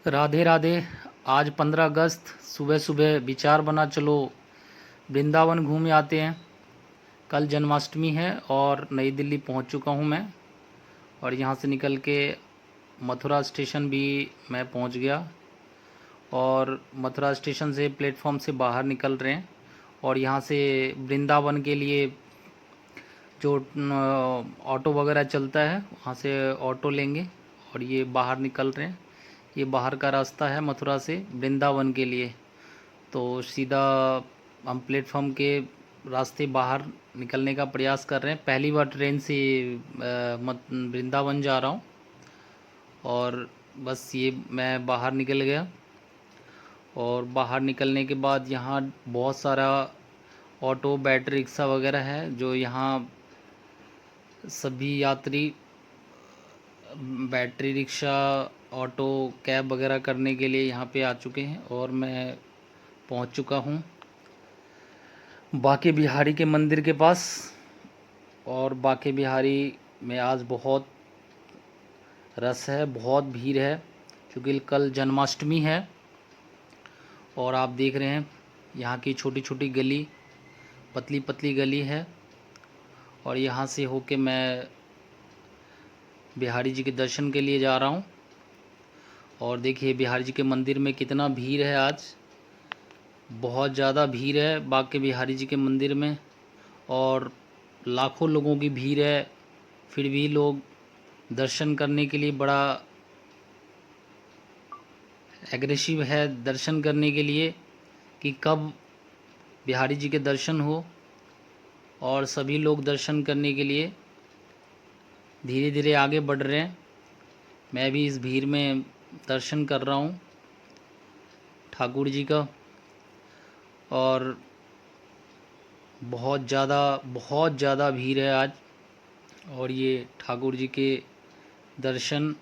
राधे राधे। आज 15 अगस्त सुबह सुबह विचार बना चलो वृंदावन घूम आते हैं। कल जन्माष्टमी है और नई दिल्ली पहुंच चुका हूं मैं, और यहां से निकल के मथुरा स्टेशन भी मैं पहुंच गया। और मथुरा स्टेशन से प्लेटफॉर्म से बाहर निकल रहे हैं और यहां से वृंदावन के लिए जो ऑटो वगैरह चलता है वहाँ से ऑटो लेंगे और ये बाहर निकल रहे हैं। ये बाहर का रास्ता है मथुरा से वृंदावन के लिए। तो सीधा हम प्लेटफॉर्म के रास्ते बाहर निकलने का प्रयास कर रहे हैं। पहली बार ट्रेन से वृंदावन जा रहा हूँ और बस ये मैं बाहर निकल गया। और बाहर निकलने के बाद यहाँ बहुत सारा ऑटो बैटरी रिक्शा वगैरह है, जो यहाँ सभी यात्री बैटरी रिक्शा ऑटो कैब वगैरह करने के लिए यहाँ पे आ चुके हैं और मैं पहुँच चुका हूँ बांके बिहारी के मंदिर के पास। और बांके बिहारी में आज बहुत रस है, बहुत भीड़ है, क्योंकि कल जन्माष्टमी है। और आप देख रहे हैं यहाँ की छोटी छोटी गली, पतली पतली गली है, और यहाँ से होके मैं बिहारी जी के दर्शन के लिए जा रहा हूँ। और देखिए बिहारी जी के मंदिर में कितना भीड़ है आज, बहुत ज़्यादा भीड़ है बांके बिहारी जी के मंदिर में, और लाखों लोगों की भीड़ है। फिर भी लोग दर्शन करने के लिए बड़ा एग्रेसिव है, दर्शन करने के लिए कि कब बिहारी जी के दर्शन हो। और सभी लोग दर्शन करने के लिए धीरे धीरे आगे बढ़ रहे हैं। मैं भी इस भीड़ में दर्शन कर रहा हूँ ठाकुर जी का। और बहुत ज़्यादा भीड़ है आज। और ये ठाकुर जी के दर्शन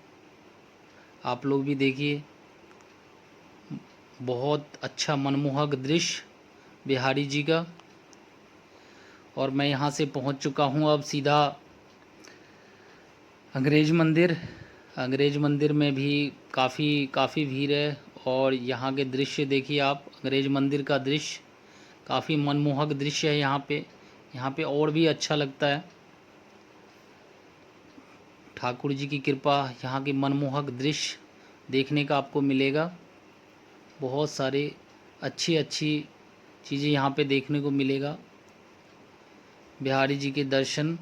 आप लोग भी देखिए, बहुत अच्छा मनमोहक दृश्य बिहारी जी का। और मैं यहाँ से पहुँच चुका हूँ अब सीधा अंग्रेज मंदिर। अंग्रेज मंदिर में भी काफ़ी भीड़ है। और यहाँ के दृश्य देखिए आप, अंग्रेज मंदिर का दृश्य काफ़ी मनमोहक दृश्य है। यहाँ पे और भी अच्छा लगता है। ठाकुर जी की कृपा, यहाँ की मनमोहक दृश्य देखने का आपको मिलेगा। बहुत सारे अच्छी चीज़ें यहाँ पे देखने को मिलेगा। बिहारी जी के दर्शन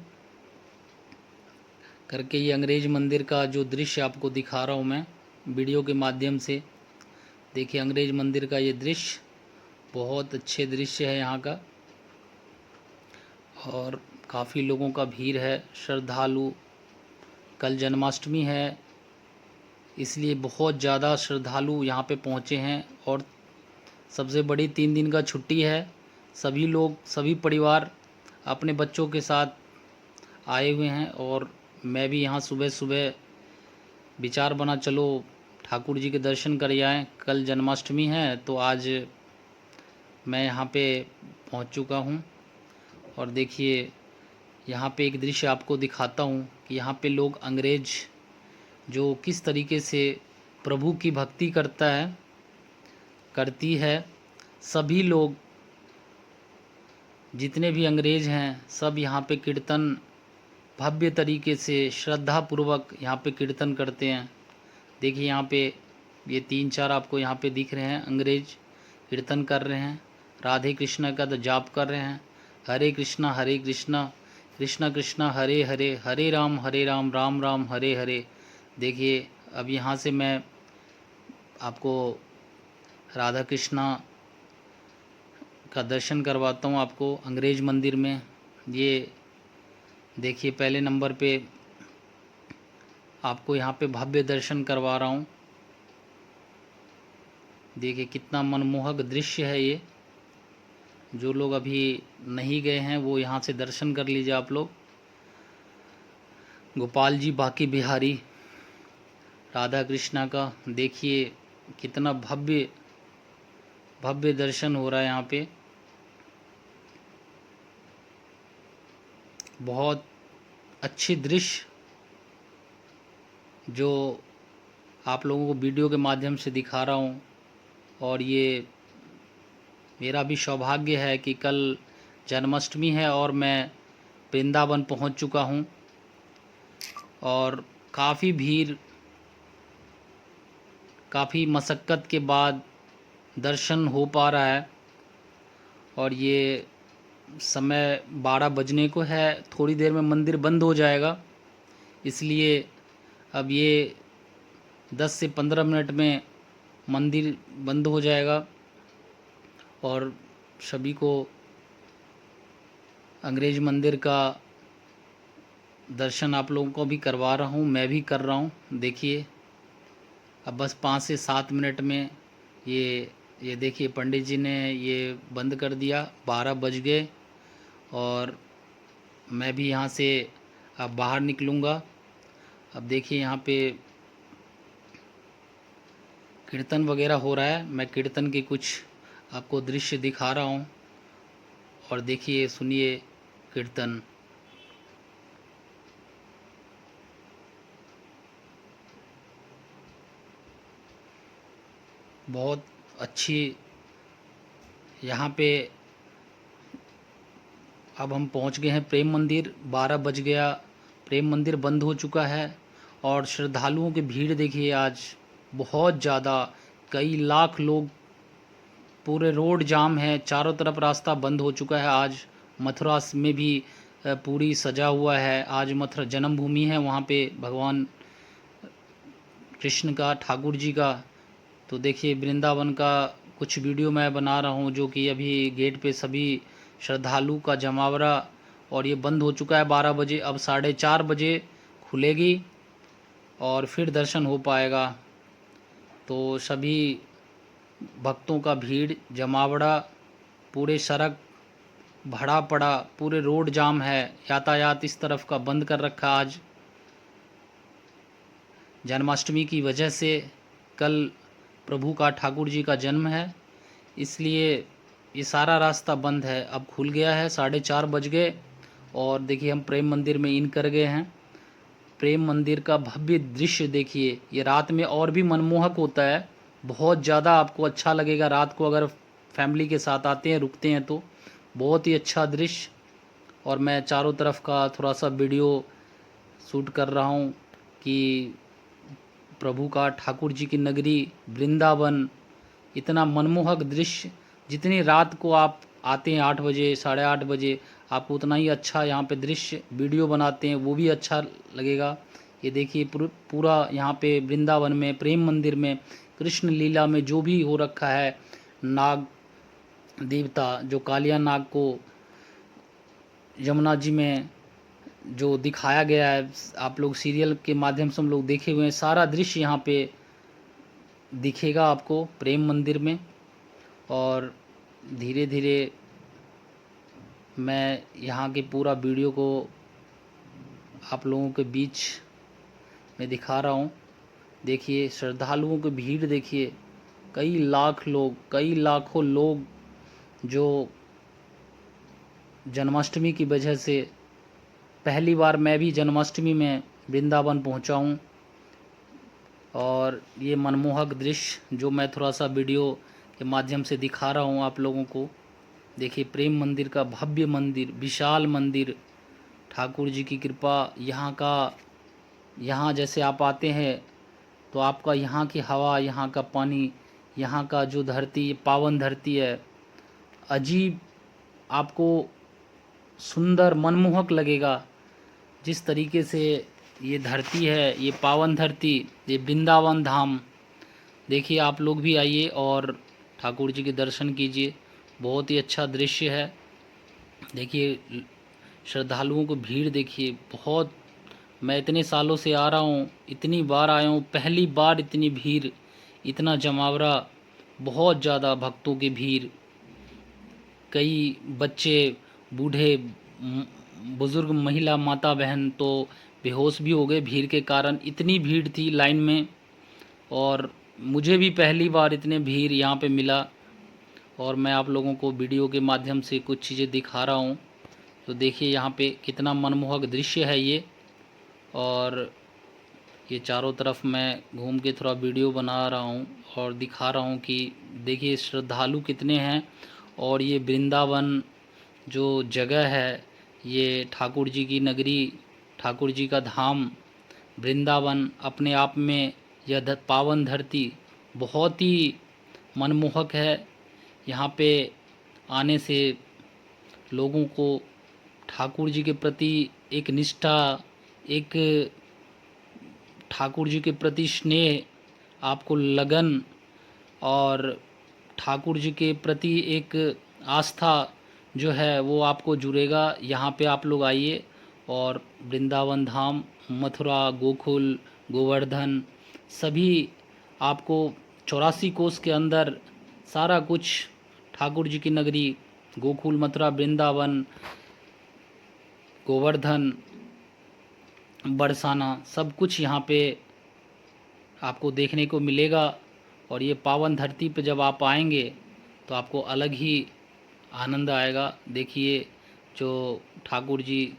करके ये अंग्रेज मंदिर का जो दृश्य आपको दिखा रहा हूँ मैं वीडियो के माध्यम से, देखिए अंग्रेज मंदिर का ये दृश्य, बहुत अच्छे दृश्य है यहाँ का। और काफ़ी लोगों का भीड़ है, श्रद्धालु। कल जन्माष्टमी है, इसलिए बहुत ज़्यादा श्रद्धालु यहाँ पे पहुँचे हैं। और सबसे बड़ी 3 दिन का छुट्टी है। सभी लोग, सभी परिवार अपने बच्चों के साथ आए हुए हैं। और मैं भी यहाँ सुबह सुबह विचार बना चलो ठाकुर जी के दर्शन कर आएँ। कल जन्माष्टमी है तो आज मैं यहाँ पे पहुँच चुका हूँ। और देखिए यहाँ पे एक दृश्य आपको दिखाता हूँ कि यहाँ पे लोग, अंग्रेज जो किस तरीके से प्रभु की भक्ति करती है। सभी लोग, जितने भी अंग्रेज हैं, सब यहाँ पे कीर्तन भव्य तरीके से श्रद्धापूर्वक यहाँ पे कीर्तन करते हैं। देखिए यहाँ पे ये 3-4 आपको यहाँ पे दिख रहे हैं, अंग्रेज कीर्तन कर रहे हैं, राधे कृष्ण का तो जाप कर रहे हैं। हरे कृष्णा कृष्ण कृष्ण हरे हरे, हरे राम राम राम हरे हरे। देखिए अब यहाँ से मैं आपको राधा कृष्णा का दर्शन करवाता हूँ आपको अंग्रेज मंदिर में। ये देखिए पहले नंबर पे आपको यहाँ पे भव्य दर्शन करवा रहा हूँ। देखिए कितना मनमोहक दृश्य है ये। जो लोग अभी नहीं गए हैं वो यहाँ से दर्शन कर लीजिए आप लोग। गोपाल जी बांके बिहारी राधा कृष्णा का देखिए कितना भव्य दर्शन हो रहा है यहाँ पे। बहुत अच्छी दृश्य जो आप लोगों को वीडियो के माध्यम से दिखा रहा हूँ। और ये मेरा भी सौभाग्य है कि कल जन्माष्टमी है और मैं वृंदावन पहुँच चुका हूँ और काफ़ी भीड़, काफ़ी मशक्क़त के बाद दर्शन हो पा रहा है। और ये समय 12 बजने को है, थोड़ी देर में मंदिर बंद हो जाएगा, इसलिए अब ये 10 से 15 मिनट में मंदिर बंद हो जाएगा और सभी को अंग्रेज मंदिर का दर्शन आप लोगों को भी करवा रहा हूँ, मैं भी कर रहा हूँ। देखिए अब बस 5 से 7 मिनट में ये देखिए पंडित जी ने ये बंद कर दिया, 12 बज गए और मैं भी यहाँ से अब बाहर निकलूँगा। अब देखिए यहाँ पे कीर्तन वगैरह हो रहा है, मैं कीर्तन के कुछ आपको दृश्य दिखा रहा हूँ और देखिए सुनिए कीर्तन। बहुत अच्छी यहाँ पे अब हम पहुँच गए हैं प्रेम मंदिर। 12 बज गया, प्रेम मंदिर बंद हो चुका है और श्रद्धालुओं की भीड़ देखिए आज बहुत ज़्यादा, कई लाख लोग, पूरे रोड जाम है, चारों तरफ रास्ता बंद हो चुका है। आज मथुरा में भी पूरी सजा हुआ है। आज मथुरा जन्मभूमि है, वहाँ पे भगवान कृष्ण का, ठाकुर जी का। तो देखिए वृंदावन का कुछ वीडियो मैं बना रहा हूँ, जो कि अभी गेट पे सभी श्रद्धालु का जमावड़ा, और ये बंद हो चुका है 12 बजे। अब 4:30 बजे खुलेगी और फिर दर्शन हो पाएगा। तो सभी भक्तों का भीड़ जमावड़ा, पूरे सड़क भरा पड़ा, पूरे रोड जाम है, यातायात इस तरफ का बंद कर रखा आज जन्माष्टमी की वजह से। कल प्रभु का, ठाकुर जी का जन्म है, इसलिए ये सारा रास्ता बंद है। अब खुल गया है, 4:30 बज गए और देखिए हम प्रेम मंदिर में इन कर गए हैं। प्रेम मंदिर का भव्य दृश्य देखिए, ये रात में और भी मनमोहक होता है, बहुत ज़्यादा आपको अच्छा लगेगा रात को अगर फैमिली के साथ आते हैं, रुकते हैं तो। बहुत ही अच्छा दृश्य। और मैं चारों तरफ का थोड़ा सा वीडियो शूट कर रहा हूँ कि प्रभु का, ठाकुर जी की नगरी वृंदावन, इतना मनमोहक दृश्य। जितनी रात को आप आते हैं 8 बजे, 8:30 बजे, आपको उतना ही अच्छा यहाँ पे दृश्य, वीडियो बनाते हैं वो भी अच्छा लगेगा। ये देखिए पूरा यहाँ पे वृंदावन में, प्रेम मंदिर में, कृष्ण लीला में जो भी हो रखा है, नाग देवता जो कालिया नाग को यमुना जी में जो दिखाया गया है, आप लोग सीरियल के माध्यम से हम लोग देखे हुए हैं, सारा दृश्य यहाँ पे दिखेगा आपको प्रेम मंदिर में। और धीरे धीरे मैं यहाँ के पूरा वीडियो को आप लोगों के बीच में दिखा रहा हूँ। देखिए श्रद्धालुओं की भीड़ देखिए, कई लाख लोग, कई लाखों लोग जो जन्माष्टमी की वजह से, पहली बार मैं भी जन्माष्टमी में वृंदावन पहुंचा हूं और ये मनमोहक दृश्य जो मैं थोड़ा सा वीडियो के माध्यम से दिखा रहा हूं आप लोगों को। देखिए प्रेम मंदिर का भव्य मंदिर, विशाल मंदिर, ठाकुर जी की कृपा। यहाँ जैसे आप आते हैं तो आपका यहाँ की हवा, यहाँ का पानी, यहाँ का जो धरती, पावन धरती है, अजीब आपको सुंदर मनमोहक लगेगा। जिस तरीके से ये धरती है, ये पावन धरती, ये वृंदावन धाम। देखिए आप लोग भी आइए और ठाकुर जी के दर्शन कीजिए, बहुत ही अच्छा दृश्य है। देखिए श्रद्धालुओं को भीड़ देखिए, बहुत, मैं इतने सालों से आ रहा हूँ, इतनी बार आया हूँ, पहली बार इतनी भीड़, इतना जमावड़ा, बहुत ज़्यादा भक्तों की भीड़। कई बच्चे, बूढ़े, बुज़ुर्ग, महिला, माता बहन तो बेहोश भी हो गए भीड़ के कारण, इतनी भीड़ थी लाइन में। और मुझे भी पहली बार इतने भीड़ यहाँ पे मिला और मैं आप लोगों को वीडियो के माध्यम से कुछ चीज़ें दिखा रहा हूँ। तो देखिए यहाँ पे कितना मनमोहक दृश्य है ये। और ये चारों तरफ मैं घूम के थोड़ा वीडियो बना रहा हूँ और दिखा रहा हूँ कि देखिए श्रद्धालु कितने हैं। और ये वृंदावन जो जगह है, ये ठाकुर जी की नगरी, ठाकुर जी का धाम वृंदावन अपने आप में यह पावन धरती बहुत ही मनमोहक है। यहाँ पे आने से लोगों को ठाकुर जी के प्रति एक निष्ठा, एक ठाकुर जी के प्रति स्नेह, आपको लगन और ठाकुर जी के प्रति एक आस्था जो है वो आपको जुड़ेगा। यहाँ पे आप लोग आइए और वृंदावन धाम, मथुरा, गोकुल, गोवर्धन सभी आपको 84 कोस के अंदर सारा कुछ ठाकुर जी की नगरी, गोकुल, मथुरा, वृंदावन, गोवर्धन, बरसाना सब कुछ यहाँ पे आपको देखने को मिलेगा। और ये पावन धरती पे जब आप आएंगे तो आपको अलग ही आनंद आएगा। देखिए जो ठाकुर जी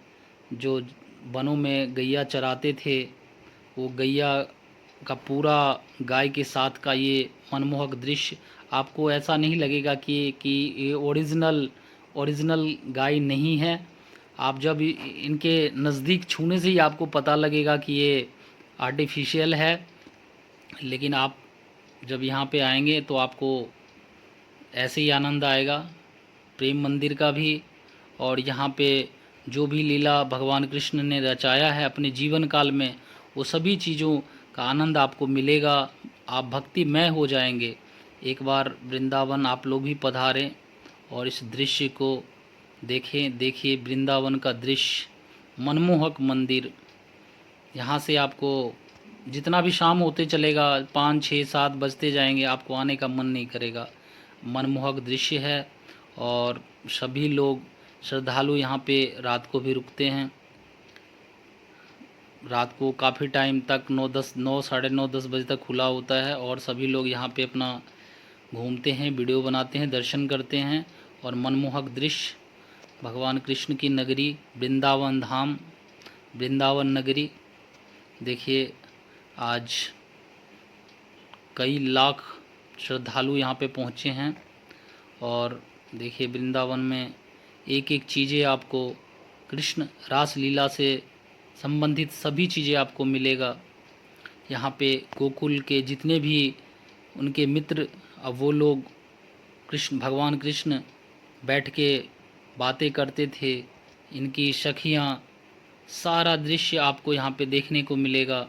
जो वनों में गैया चराते थे, वो गैया का पूरा गाय के साथ का ये मनमोहक दृश्य, आपको ऐसा नहीं लगेगा कि ये ओरिजिनल गाय नहीं है। आप जब इनके नज़दीक छूने से ही आपको पता लगेगा कि ये आर्टिफिशियल है। लेकिन आप जब यहाँ पे आएंगे तो आपको ऐसे ही आनंद आएगा प्रेम मंदिर का भी। और यहाँ पे जो भी लीला भगवान कृष्ण ने रचाया है अपने जीवन काल में, वो सभी चीज़ों का आनंद आपको मिलेगा। आप भक्तिमय हो जाएंगे। एक बार वृंदावन आप लोग भी पधारें और इस दृश्य को देखें। देखिए वृंदावन का दृश्य, मनमोहक मंदिर। यहाँ से आपको जितना भी शाम होते चलेगा, 5, 6, 7 बजते जाएंगे, आपको आने का मन नहीं करेगा। मनमोहक दृश्य है। और सभी लोग श्रद्धालु यहाँ पे रात को भी रुकते हैं। रात को काफ़ी टाइम तक 9, साढ़े 9, 10 बजे तक खुला होता है। और सभी लोग यहाँ पे अपना घूमते हैं, वीडियो बनाते हैं, दर्शन करते हैं। और मनमोहक दृश्य, भगवान कृष्ण की नगरी वृंदावन धाम, वृंदावन नगरी। देखिए आज कई लाख श्रद्धालु यहाँ पे पहुँचे हैं। और देखिए वृंदावन में एक एक चीज़ें आपको कृष्ण रास लीला से संबंधित सभी चीज़ें आपको मिलेगा। यहाँ पे गोकुल के जितने भी उनके मित्र, अब वो लोग भगवान कृष्ण बैठ के बातें करते थे, इनकी सखियाँ, सारा दृश्य आपको यहाँ पे देखने को मिलेगा।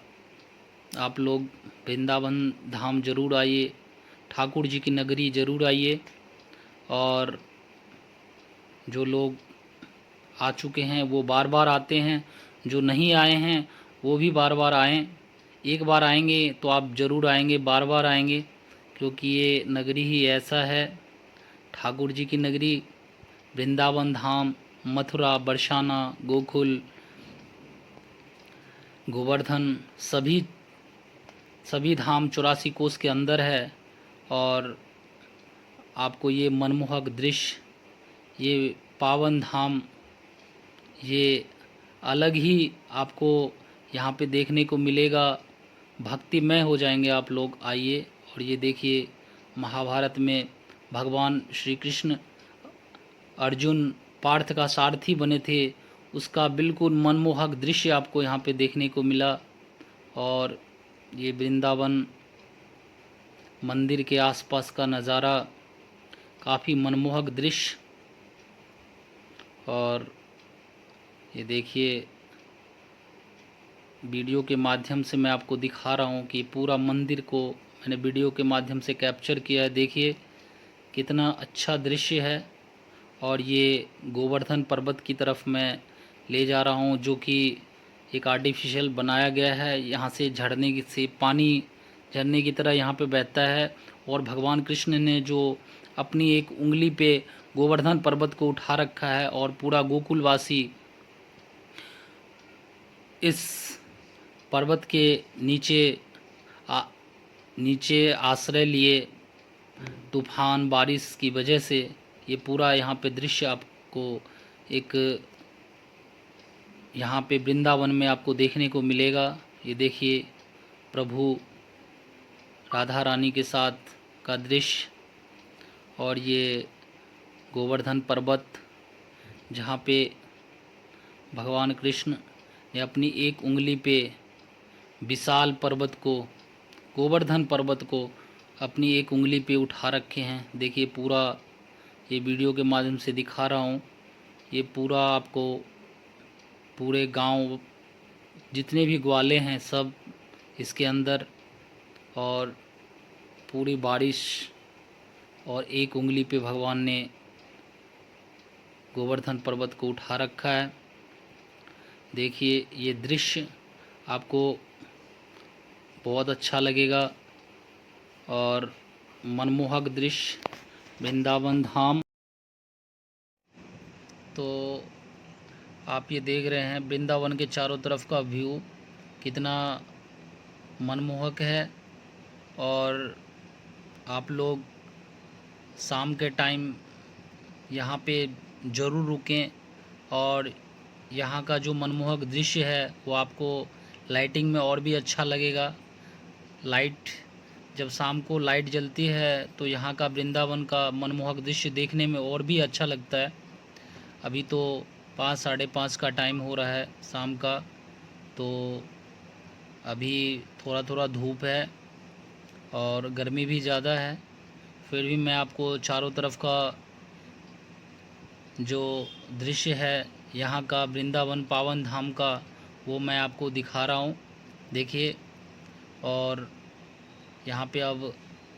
आप लोग वृंदावन धाम जरूर आइए, ठाकुर जी की नगरी जरूर आइए। और जो लोग आ चुके हैं वो बार बार आते हैं, जो नहीं आए हैं वो भी बार बार आएँ। एक बार आएंगे तो आप ज़रूर आएंगे, बार बार आएंगे, क्योंकि ये नगरी ही ऐसा है। ठाकुर जी की नगरी वृंदावन धाम, मथुरा, बरसाना, गोकुल, गोवर्धन सभी धाम 84 कोस के अंदर है। और आपको ये मनमोहक दृश्य, ये पावन धाम, ये अलग ही आपको यहाँ पे देखने को मिलेगा। भक्तिमय हो जाएंगे आप लोग। आइए और ये देखिए महाभारत में भगवान श्री कृष्ण अर्जुन पार्थ का सारथी बने थे, उसका बिल्कुल मनमोहक दृश्य आपको यहाँ पे देखने को मिला। और ये वृंदावन मंदिर के आसपास का नज़ारा, काफ़ी मनमोहक दृश्य। और ये देखिए वीडियो के माध्यम से मैं आपको दिखा रहा हूँ कि पूरा मंदिर को मैंने वीडियो के माध्यम से कैप्चर किया है। देखिए कितना अच्छा दृश्य है। और ये गोवर्धन पर्वत की तरफ मैं ले जा रहा हूँ, जो कि एक आर्टिफिशियल बनाया गया है। यहाँ से से पानी झरने की तरह यहाँ पे बहता है। और भगवान कृष्ण ने जो अपनी एक उंगली पे गोवर्धन पर्वत को उठा रखा है, और पूरा गोकुलवासी इस पर्वत के नीचे आश्रय लिए। तूफान बारिश की वजह से ये पूरा यहाँ पे दृश्य आपको एक यहाँ पे वृंदावन में आपको देखने को मिलेगा। ये देखिए प्रभु राधा रानी के साथ का दृश्य, और ये गोवर्धन पर्वत जहाँ पे भगवान कृष्ण ने अपनी एक उंगली पे विशाल पर्वत को, गोवर्धन पर्वत को अपनी एक उंगली पे उठा रखे हैं। देखिए पूरा ये वीडियो के माध्यम से दिखा रहा हूँ। ये पूरा आपको पूरे गांव जितने भी ग्वाले हैं सब इसके अंदर, और पूरी बारिश, और एक उंगली पे भगवान ने गोवर्धन पर्वत को उठा रखा है। देखिए ये दृश्य आपको बहुत अच्छा लगेगा और मनमोहक दृश्य वृंदावन धाम। तो आप ये देख रहे हैं वृंदावन के चारों तरफ का व्यू कितना मनमोहक है, और आप लोग शाम के टाइम यहाँ पे ज़रूर रुकें, और यहाँ का जो मनमोहक दृश्य है वो आपको लाइटिंग में और भी अच्छा लगेगा। लाइट जब शाम को लाइट जलती है तो यहाँ का वृंदावन का मनमोहक दृश्य देखने में और भी अच्छा लगता है। अभी तो 5 साढ़े 5 का टाइम हो रहा है शाम का, तो अभी थोड़ा थोड़ा धूप है और गर्मी भी ज़्यादा है, फिर भी मैं आपको चारों तरफ का जो दृश्य है यहाँ का वृंदावन पावन धाम का वो मैं आपको दिखा रहा हूँ। देखिए, और यहाँ पे अब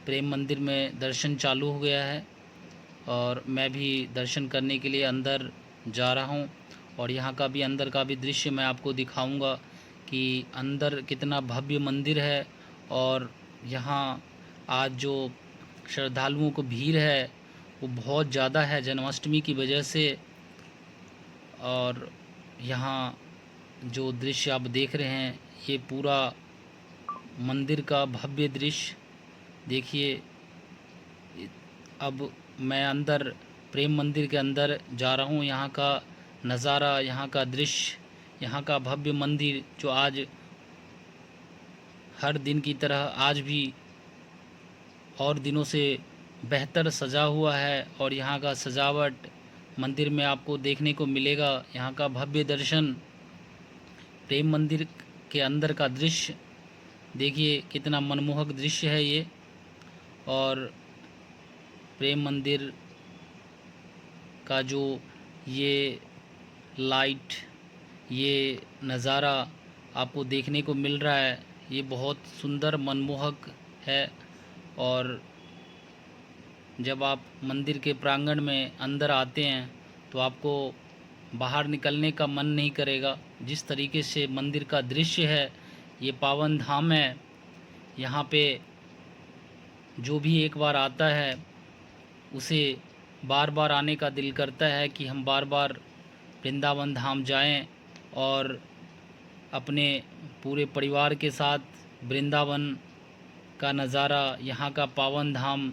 प्रेम मंदिर में दर्शन चालू हो गया है और मैं भी दर्शन करने के लिए अंदर जा रहा हूँ, और यहाँ का भी अंदर का भी दृश्य मैं आपको दिखाऊंगा कि अंदर कितना भव्य मंदिर है। और यहाँ आज जो श्रद्धालुओं को भीड़ है वो बहुत ज़्यादा है जन्माष्टमी की वजह से। और यहाँ जो दृश्य आप देख रहे हैं ये पूरा मंदिर का भव्य दृश्य। देखिए, अब मैं अंदर प्रेम मंदिर के अंदर जा रहा हूँ। यहाँ का नज़ारा, यहाँ का दृश्य, यहाँ का भव्य मंदिर जो आज हर दिन की तरह आज भी और दिनों से बेहतर सजा हुआ है, और यहाँ का सजावट मंदिर में आपको देखने को मिलेगा। यहाँ का भव्य दर्शन, प्रेम मंदिर के अंदर का दृश्य देखिए कितना मनमोहक दृश्य है ये। और प्रेम मंदिर का जो ये लाइट, ये नज़ारा आपको देखने को मिल रहा है ये बहुत सुंदर मनमोहक है। और जब आप मंदिर के प्रांगण में अंदर आते हैं तो आपको बाहर निकलने का मन नहीं करेगा। जिस तरीके से मंदिर का दृश्य है, ये पावन धाम है, यहाँ पे जो भी एक बार आता है उसे बार बार आने का दिल करता है कि हम बार बार वृंदावन धाम जाएं और अपने पूरे परिवार के साथ वृंदावन का नज़ारा, यहाँ का पावन धाम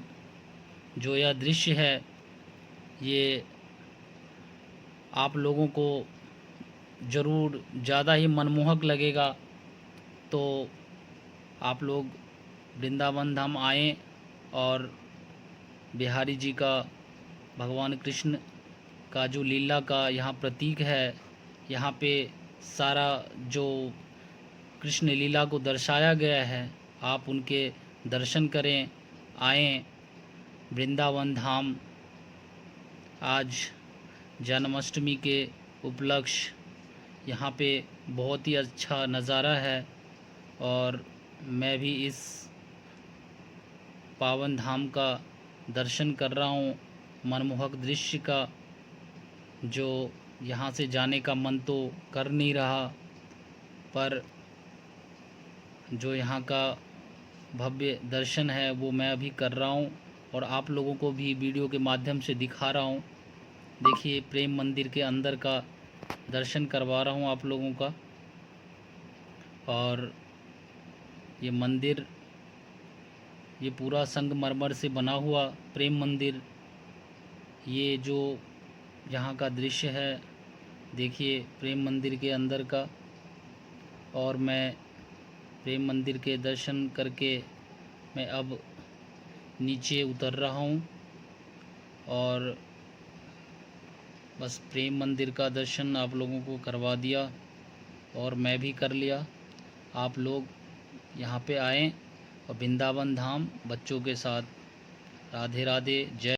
जो यह दृश्य है ये आप लोगों को ज़रूर ज़्यादा ही मनमोहक लगेगा। तो आप लोग वृंदावन धाम आएँ और बिहारी जी का, भगवान कृष्ण का जो लीला का यहाँ प्रतीक है, यहाँ पे सारा जो कृष्ण लीला को दर्शाया गया है, आप उनके दर्शन करें, आएँ वृंदावन धाम। आज जन्माष्टमी के उपलक्ष्य यहाँ पे बहुत ही अच्छा नज़ारा है, और मैं भी इस पावन धाम का दर्शन कर रहा हूँ। मनमोहक दृश्य का जो यहाँ से जाने का मन तो कर नहीं रहा, पर जो यहाँ का भव्य दर्शन है वो मैं अभी कर रहा हूँ और आप लोगों को भी वीडियो के माध्यम से दिखा रहा हूँ। देखिए, प्रेम मंदिर के अंदर का दर्शन करवा रहा हूँ आप लोगों का। और ये मंदिर, ये पूरा संगमरमर से बना हुआ प्रेम मंदिर, ये जो यहाँ का दृश्य है देखिए प्रेम मंदिर के अंदर का। और मैं प्रेम मंदिर के दर्शन करके मैं अब नीचे उतर रहा हूँ और बस प्रेम मंदिर का दर्शन आप लोगों को करवा दिया और मैं भी कर लिया। आप लोग यहाँ पे आएँ और वृंदावन धाम बच्चों के साथ। राधे राधे। जय